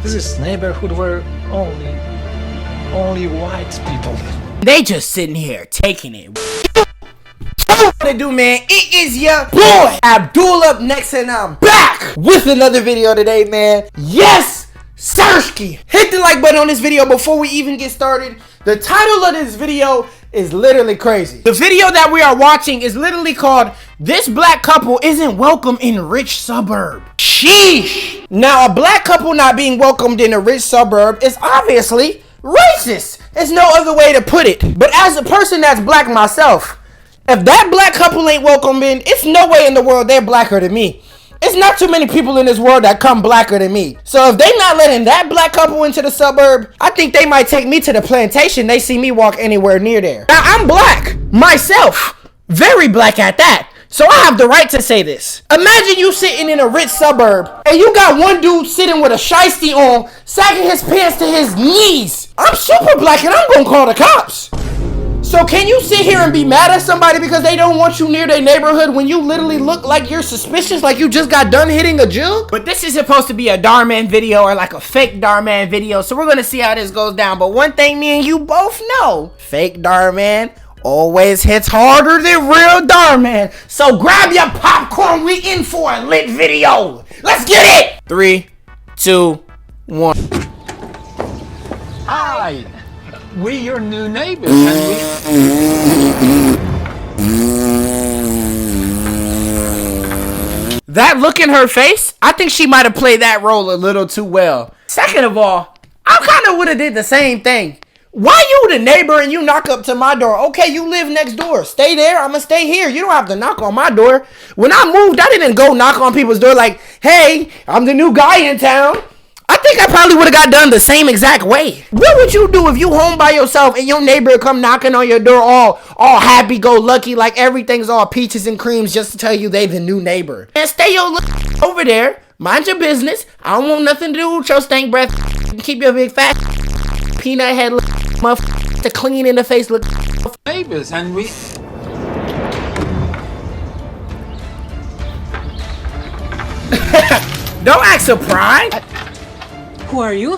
This is neighborhood where only white people. They just sitting here taking it. What to do, man? It is your boy Abdul up next, and I'm back with another video today, man. Yes, Sirski. Hit the like button on this video before we even get started. The title of this video is literally crazy. The video that we are watching is literally called "This Black Couple Isn't Welcome in Rich Suburb." Sheesh. Now, a black couple not being welcomed in a rich suburb is obviously racist. There's no other way to put it. But as a person that's black myself, if that black couple ain't welcome in, it's no way in the world they're blacker than me. It's not too many people in this world that come blacker than me. So if they not letting that black couple into the suburb, I think they might take me to the plantation. They see me walk anywhere near there. Now, I'm black myself, very black at that. So I have the right to say this. Imagine you sitting in a rich suburb and you got one dude sitting with a shiesty on, sagging his pants to his knees. I'm super black and I'm gonna call the cops. So can you sit here and be mad at somebody because they don't want you near their neighborhood when you literally look like you're suspicious, like you just got done hitting a jug? But this is supposed to be a Darman video or like a fake Darman video, so we're gonna see how this goes down. But one thing me and you both know, fake Darman always hits harder than real Darman. So grab your popcorn, we in for a lit video. Let's get it! 3, 2, 1. Hi! We your new neighbors, and That look in her face, I think she might have played that role a little too well. Second of all, I kind of would have did the same thing. Why you the neighbor and you knock up to my door? Okay, you live next door. Stay there. I'm going to stay here. You don't have to knock on my door. When I moved, I didn't go knock on people's door like, hey, I'm the new guy in town. I think I probably would have got done the same exact way. What would you do if you home by yourself and your neighbor come knocking on your door all happy-go-lucky like everything's all peaches and creams just to tell you they the new neighbor? And stay your over there. Mind your business. I don't want nothing to do with your stank breath. Keep your big fat peanut head to clean in the face look. neighbors, and we. Don't act surprised. Who are you?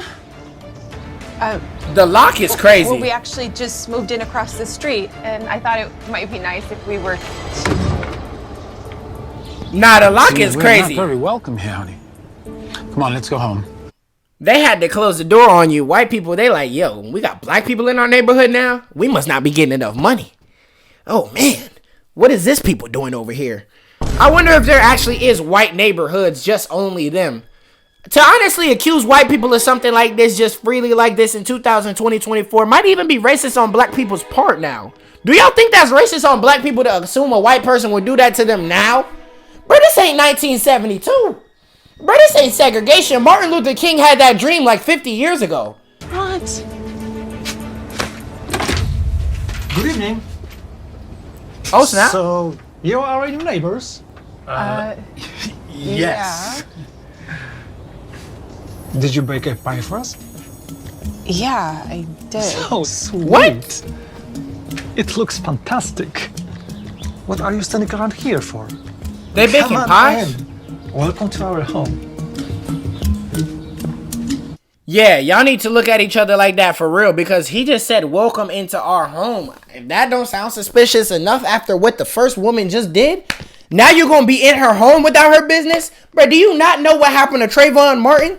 The lock is crazy. Well, we actually just moved in across the street, and I thought it might be nice if we were. Nah, the lock is We're crazy. not very welcome here, honey. Come on, let's go home. They had to close the door on you. White people, they like, yo, we got black people in our neighborhood now? We must not be getting enough money. Oh, man. What is this people doing over here? I wonder if there actually is white neighborhoods, just only them. To honestly accuse white people of something like this just freely like this in 2020-24 might even be racist on black people's part now. Do y'all think that's racist on black people to assume a white person would do that to them now? Bro, this ain't 1972. Bro, this ain't segregation. Martin Luther King had that dream like 50 years ago. What? Good evening. Oh, snap. So, you are our new neighbors? Yes. Did you bake a pie for us? Yeah, I did. So sweet. What? It looks fantastic. What are you standing around here for? They baking Come on pies? in. Welcome to our home. Yeah, y'all need to look at each other like that for real, because he just said welcome into our home. If that don't sound suspicious enough after what the first woman just did, now you're gonna be in her home without her business? Bro, do you not know what happened to Trayvon Martin?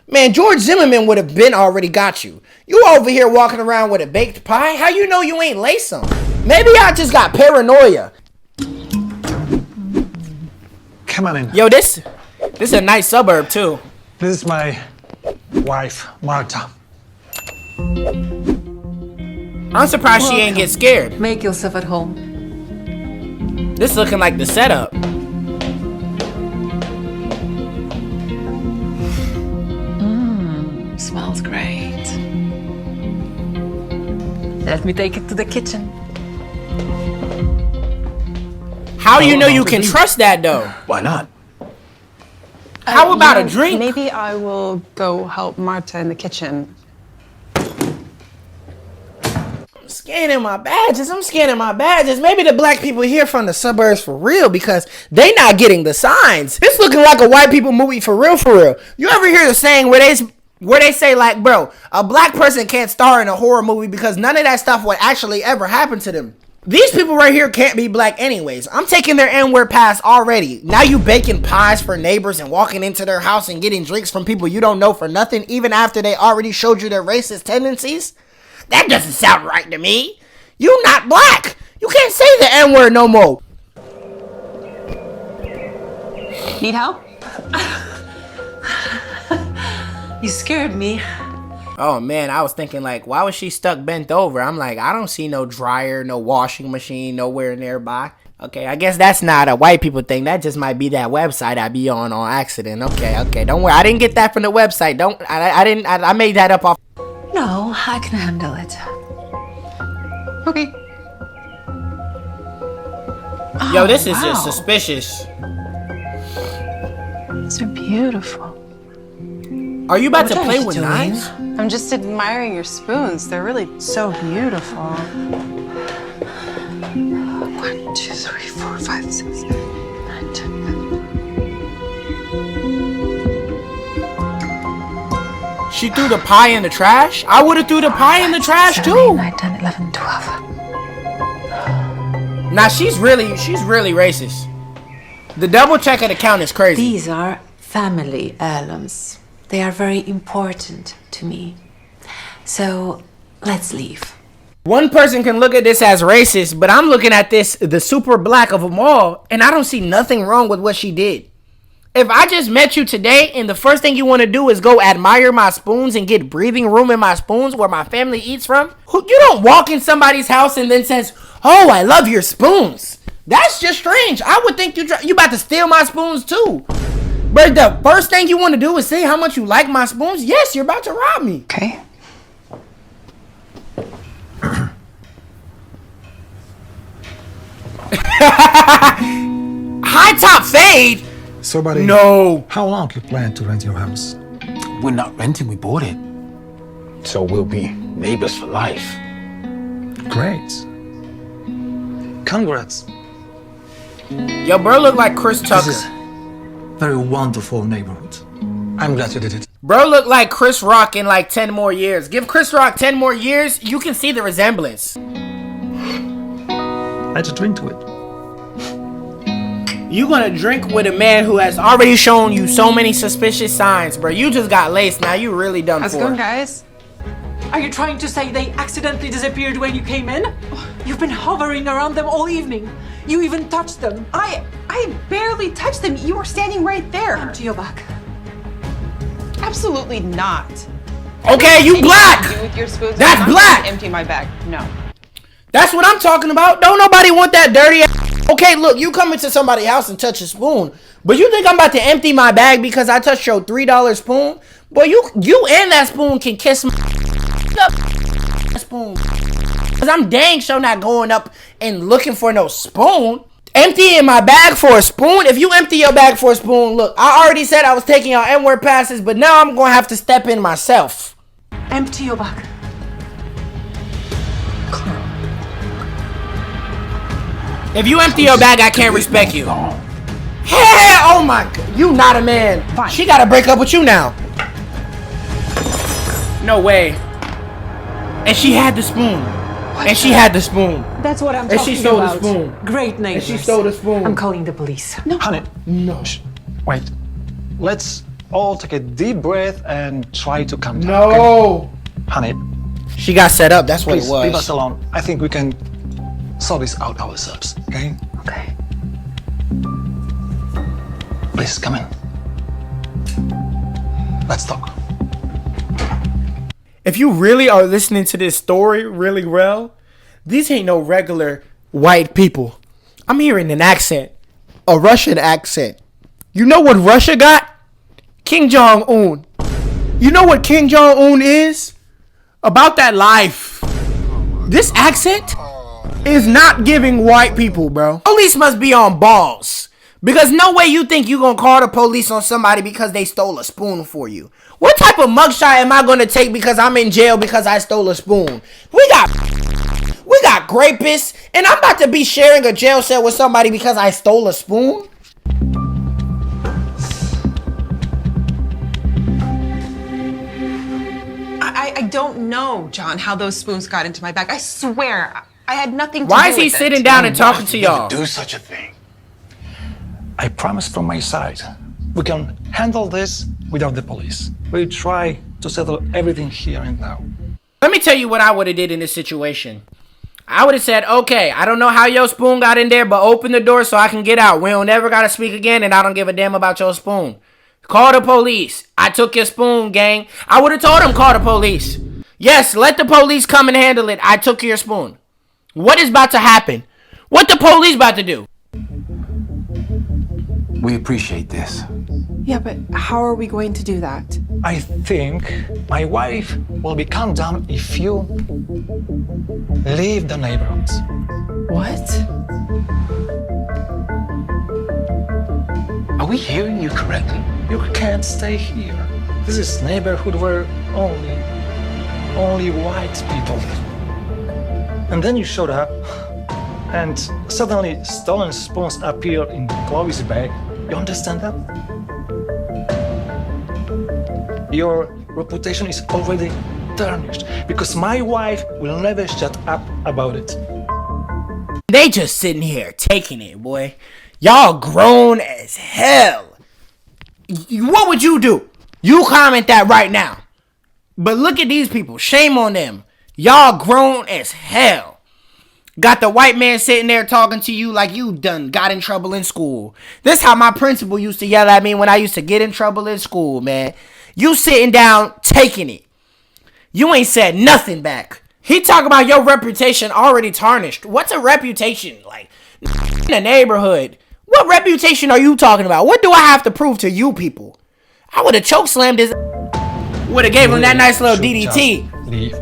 Man, George Zimmerman would have been already got you. You over here walking around with a baked pie? How you know you ain't laced some? Maybe I just got paranoia. Come on in. Yo, this is a nice suburb too. This is my wife, Marta. I'm surprised she ain't get scared. Make yourself at home. This looking like the setup. Smells great. Let me take it to the kitchen. How you know you can trust that though? Why not? How about a drink? Maybe I will go help Marta in the kitchen. Scanning my badges. I'm scanning my badges. Maybe the black people here from the suburbs for real, because they not getting the signs. This looking like a white people movie for real, for real. You ever hear the saying where Where they say like, bro, a black person can't star in a horror movie because none of that stuff would actually ever happen to them. These people right here can't be black anyways. I'm taking their N-word pass already. Now you baking pies for neighbors and walking into their house and getting drinks from people you don't know for nothing, even after they already showed you their racist tendencies? That doesn't sound right to me. You not black. You can't say the N-word no more. Need help? You scared me. Oh man, I was thinking like, why was she stuck bent over? I'm like, I don't see no dryer, no washing machine nowhere nearby. Okay, I guess that's not a white people thing. That just might be that website I be on accident. Okay, don't worry. I didn't get that from the website. I made that up off. No, I can handle it. Okay. Yo, this is just suspicious. These are beautiful. Are you about to What are play you with doing? knives? I'm just admiring your spoons. They're really so beautiful. 1, 2, 3, 4, 5, 6, 7, 8, 9, 10, 11. She threw the pie in the trash? I would have threw the pie in the trash 7, 8, too. 9, 10, 11, 12. Nah, she's really racist. The double check of the count is crazy. These are family heirlooms. They are very important to me. So, let's leave. One person can look at this as racist, but I'm looking at this, the super black of them all, and I don't see nothing wrong with what she did. If I just met you today and the first thing you want to do is go admire my spoons and get breathing room in my spoons where my family eats from, you don't walk in somebody's house and then says, oh, I love your spoons. That's just strange. I would think you about to steal my spoons too. But the first thing you want to do is say how much you like my spoons? Yes, you're about to rob me. Okay. High top fade? So, buddy, No. how long you plan to rent your house? We're not renting, we bought it. So we'll be neighbors for life. Great. Congrats. Yo, bro look like Chris Tucker. This is very wonderful neighborhood. I'm glad you did it. Bro look like Chris Rock in like 10 more years. Give Chris Rock 10 more years, you can see the resemblance. Let's drink to it. You gonna drink with a man who has already shown you so many suspicious signs, bro. You just got laced. Now you really done How's it for. going, guys? Are you trying to say they accidentally disappeared when you came in? You've been hovering around them all evening. You even touched them. I barely touched them. You were standing right there. To your back. Absolutely not. Okay, you black. Do with your spoons. That's I'm not black. gonna empty my bag. No. That's what I'm talking about. Don't nobody want that dirty ass. Okay, look, you come into somebody's house and touch a spoon, but you think I'm about to empty my bag because I touched your $3 spoon? Boy, you and that spoon can kiss my spoon. Cause I'm dang sure not going up and looking for no spoon. Emptying my bag for a spoon? If you empty your bag for a spoon, look, I already said I was taking your N-word passes, but now I'm gonna have to step in myself. Empty your back. If you empty your bag, I can't respect you. Hey, oh my god, you not a man. Fine. She gotta break up with you now. No way. And she had the spoon. And she had the spoon. That's what I'm And talking she stole the about. spoon. Great And neighbors. she stole the spoon. I'm calling the police. Honey, No. wait. Let's all take a deep breath and try to calm down. okay? No. Honey, She got set up, that's what please it was. leave us alone. I think we can sort this out ourselves, okay? Okay. Please come in. Let's talk. If you really are listening to this story really well, these ain't no regular white people. I'm hearing an accent. A Russian accent. You know what Russia got? Kim Jong-un. You know what Kim Jong-un is? About that life. This accent is not giving white people, bro. Police must be on balls. Because no way you think you gonna call the police on somebody because they stole a spoon for you. What type of mugshot am I gonna take because I'm in jail because I stole a spoon? We got rapists, and I'm about to be sharing a jail cell with somebody because I stole a spoon? I don't know, John, how those spoons got into my bag. I swear, I had nothing to do with it. Why is he sitting down and talking to y'all? Do such a thing. I promise from my side, we can handle this without the police. We'll try to settle everything here and now. Let me tell you what I would have did in this situation. I would have said, okay, I don't know how your spoon got in there, but open the door so I can get out. We don't never got to speak again, and I don't give a damn about your spoon. Call the police. I took your spoon, gang. I would have told them call the police. Yes, let the police come and handle it. I took your spoon. What is about to happen? What the police about to do? We appreciate this. Yeah, but how are we going to do that? I think my wife will be calmed down if you leave the neighborhood. What? Are we hearing you correctly? You can't stay here. This is neighborhood where only white people live. And then you showed up, and suddenly stolen spoons appeared in Chloe's bag. You understand that? Your reputation is already tarnished because my wife will never shut up about it. They just sitting here taking it, boy. Y'all grown as hell. What would you do? You comment that right now. But look at these people. Shame on them. Y'all grown as hell. Got the white man sitting there talking to you like you done got in trouble in school. This how my principal used to yell at me when I used to get in trouble in school, man. You sitting down taking it. You ain't said nothing back. He talking about your reputation already tarnished. What's a reputation? Like, in the neighborhood. What reputation are you talking about? What do I have to prove to you people? I would have chokeslammed his... Would have gave him that nice little DDT. Just leave.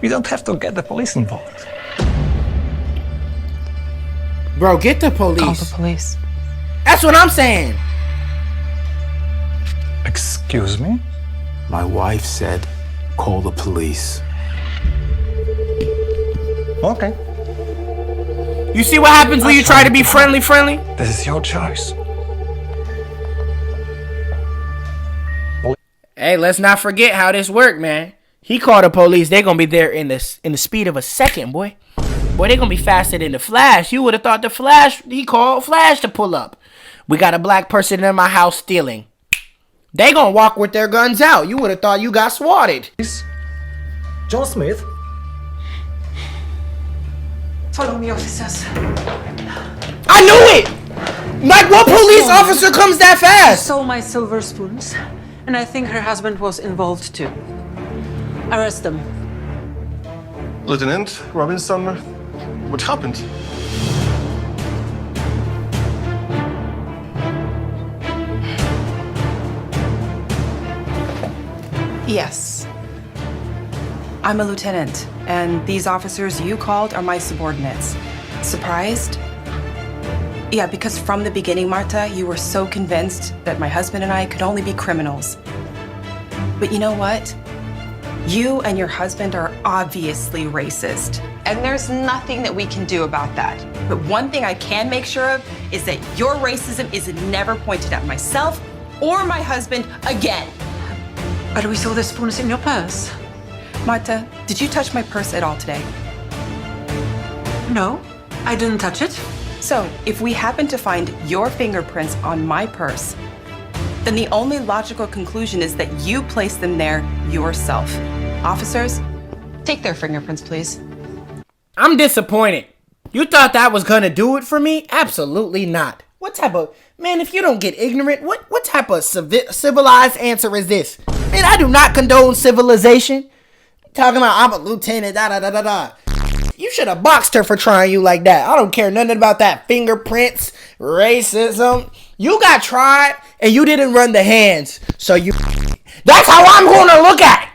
You don't have to get the police involved. Bro, get the police. Call the police. That's what I'm saying. Excuse me? My wife said, call the police. Okay. You see what happens when you try to be friendly? This is your choice. Hey, let's not forget how this worked, man. He called the police. They're gonna be there in the speed of a second, boy. Boy, they're gonna be faster than the Flash. You would have thought the Flash, he called Flash to pull up. We got a black person in my house stealing. They gonna walk with their guns out. You would have thought you got swatted. John Smith? Follow me, officers. I knew it! Like, what police officer comes that fast? Stole my silver spoons, and I think her husband was involved too. Arrest them. Lieutenant Robinson, what happened? Yes. I'm a lieutenant, and these officers you called are my subordinates. Surprised? Yeah, because from the beginning, Marta, you were so convinced that my husband and I could only be criminals. But you know what? You and your husband are obviously racist. And there's nothing that we can do about that. But one thing I can make sure of is that your racism is never pointed at myself or my husband again. But we saw the spoons in your purse. Marta, did you touch my purse at all today? No, I didn't touch it. So, if we happen to find your fingerprints on my purse, then the only logical conclusion is that you placed them there yourself. Officers, Take their fingerprints, please. I'm disappointed. You thought that was gonna do it for me? Absolutely not. What type of... Man, if you don't get ignorant, what type of civilized answer is this? Man, I do not condone civilization. Talking about I'm a lieutenant, da-da-da-da-da. You should have boxed her for trying you like that. I don't care nothing about that fingerprints, racism. You got tried, and you didn't run the hands. So you... That's how I'm gonna look at it.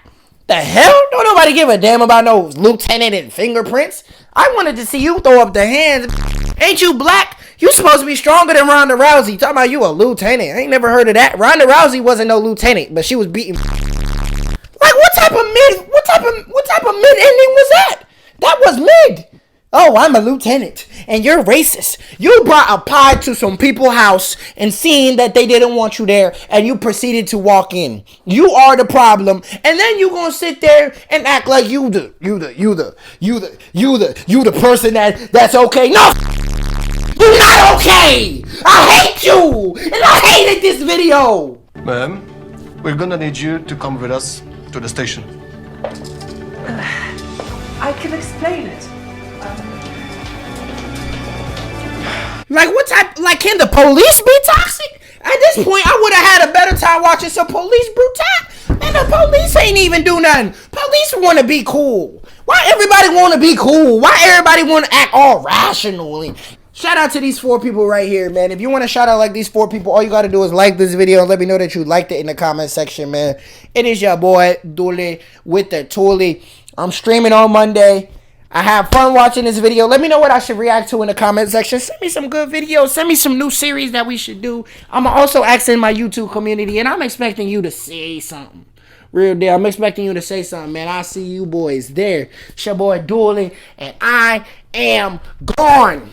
The hell? Don't nobody give a damn about no lieutenant and fingerprints. I wanted to see you throw up the hands. Ain't you black? You supposed to be stronger than Ronda Rousey. Talking about you a lieutenant. I ain't never heard of that. Ronda Rousey wasn't no lieutenant, but she was beating... Like, what type of mid ending was that? That was mid. Oh, I'm a lieutenant, and you're racist. You brought a pie to some people's house and seeing that they didn't want you there, and you proceeded to walk in. You are the problem, and then you gonna sit there and act like you the person that's okay. No, you're not okay. I hate you, and I hated this video. Ma'am, we're gonna need you to come with us to the station. I can explain it. Like, what type, like, can the police be toxic? At this point, I would have had a better time watching some police brutality. Man, the police ain't even do nothing. Police want to be cool. Why everybody want to be cool? Why everybody want to act all rationally? Shout out to these 4 people right here, man. If you want to shout out like these 4 people, all you got to do is like this video and let me know that you liked it in the comment section, man. It is your boy, Dule, with the Tuli. I'm streaming on Monday. I have fun watching this video. Let me know what I should react to in the comment section. Send me some good videos. Send me some new series that we should do. I'm also asking my YouTube community, and I'm expecting you to say something. Real deal. I'm expecting you to say something, man. I see you boys there. It's your boy, Dooley, and I am gone.